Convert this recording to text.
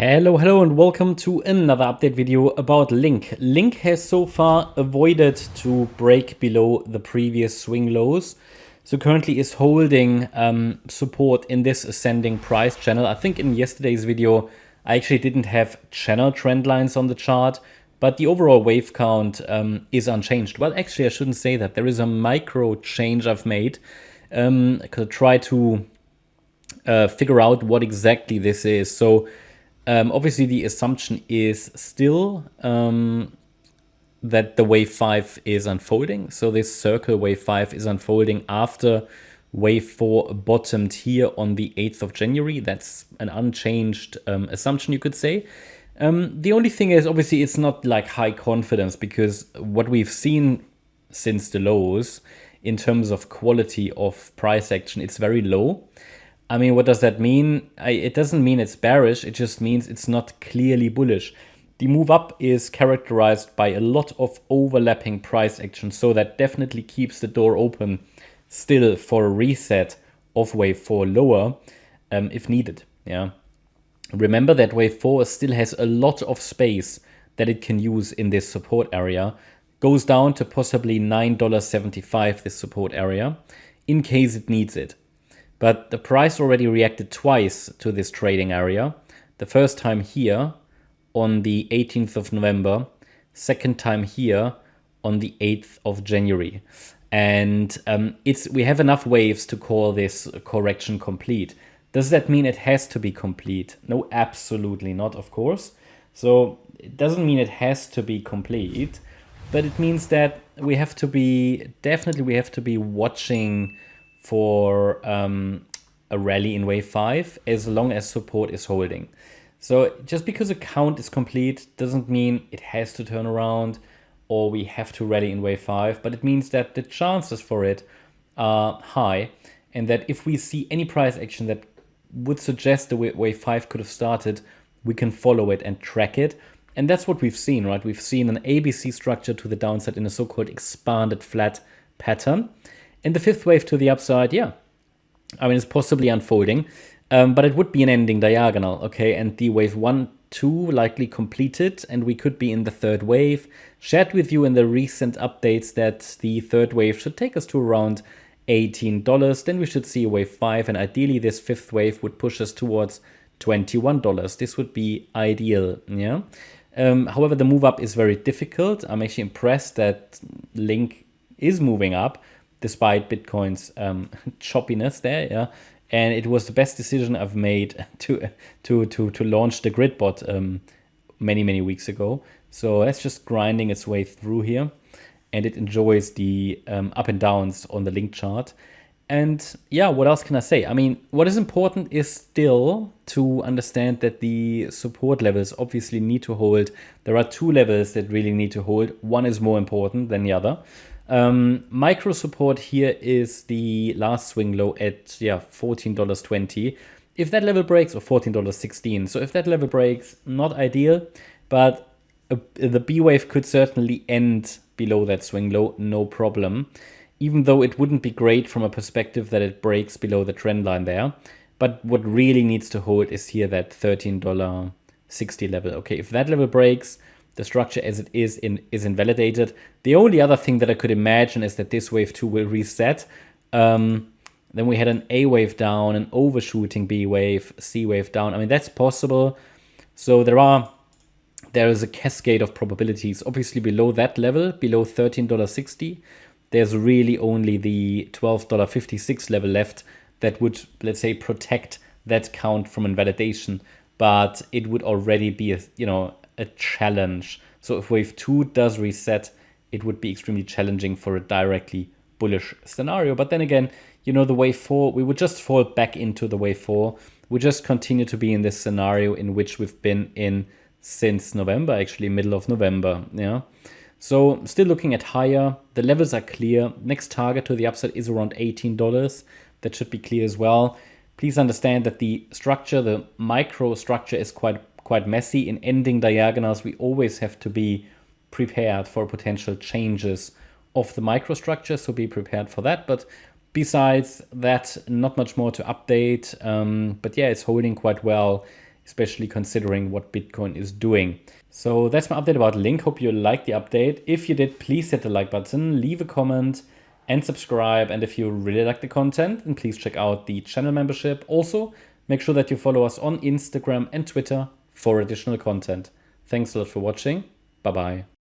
Hello, and welcome to another update video about LINK. LINK has so far avoided to break below the previous swing lows. So currently is holding support in this ascending price channel. I think in yesterday's video, I actually didn't have channel trend lines on the chart, but the overall wave count is unchanged. Well, actually, I shouldn't say that. There is a micro change I've made. I could try to figure out what exactly this is. So obviously, the assumption is still that the wave 5 is unfolding. So this circle wave 5 is unfolding after wave 4 bottomed here on the 8th of January. That's an unchanged assumption, you could say. The only thing is, obviously, it's not like high confidence, because what we've seen since the lows in terms of quality of price action, it's very low. I mean, what does that mean? It doesn't mean it's bearish. It just means it's not clearly bullish. The move up is characterized by a lot of overlapping price action. So that definitely keeps the door open still for a reset of wave 4 lower if needed. Yeah. Remember that wave 4 still has a lot of space that it can use in this support area. Goes down to possibly $9.75, this support area, in case it needs it. But the price already reacted twice to this trading area. The first time here on the 18th of November, second time here on the 8th of January. And we have enough waves to call this correction complete. Does that mean it has to be complete? No, absolutely not, of course. So it doesn't mean it has to be complete, but it means that we have to be watching for a rally in wave 5 as long as support is holding. So just because a count is complete doesn't mean it has to turn around or we have to rally in wave 5, but it means that the chances for it are high, and that if we see any price action that would suggest the wave 5 could have started, we can follow it and track it. And that's what we've seen, right? We've seen an ABC structure to the downside in a so-called expanded flat pattern. And the fifth wave to the upside, yeah, I mean, it's possibly unfolding, but it would be an ending diagonal, okay? And the wave 1, 2 likely completed, and we could be in the third wave. Shared with you in the recent updates that the third wave should take us to around $18. Then we should see a wave 5, and ideally this fifth wave would push us towards $21. This would be ideal, yeah? However, the move up is very difficult. I'm actually impressed that LINK is moving up, despite Bitcoin's choppiness there, yeah. And it was the best decision I've made to launch the grid bot many weeks ago. So that's just grinding its way through here, and it enjoys the up and downs on the LINK chart. And yeah, what else can I say? I mean, what is important is still to understand that the support levels obviously need to hold. There are two levels that really need to hold. One is more important than the other. Micro support here is the last swing low at $14.20. If that level breaks, or $14.16. So if that level breaks, not ideal, but the B wave could certainly end below that swing low, no problem. Even though it wouldn't be great from a perspective that it breaks below the trend line there. But what really needs to hold is here that $13.60 level. Okay, if that level breaks, the structure as it is invalidated. The only other thing that I could imagine is that this wave 2 will reset. Then we had an A wave down, an overshooting B wave, C wave down. I mean, that's possible. So there is a cascade of probabilities. Obviously below that level, below $13.60, there's really only the $12.56 level left that would, let's say, protect that count from invalidation. But it would already be a challenge. So if wave 2 does reset, it would be extremely challenging for a directly bullish scenario. But then again, the wave 4, we would just fall back into the wave 4. We just continue to be in this scenario in which we've been in since November, actually middle of November. Yeah. So still looking at higher. The levels are clear. Next target to the upside is around $18. That should be clear as well. Please understand that the structure, the micro structure, is quite messy. In ending diagonals, we always have to be prepared for potential changes of the microstructure, so be prepared for that. But besides that, not much more to update. But yeah, it's holding quite well, especially considering what Bitcoin is doing. So that's my update about Link. Hope you liked the update. If you did, please hit the like button, leave a comment and subscribe. And if you really like the content, then please check out the channel membership. Also, make sure that you follow us on Instagram and Twitter for additional content. Thanks a lot for watching. Bye-bye.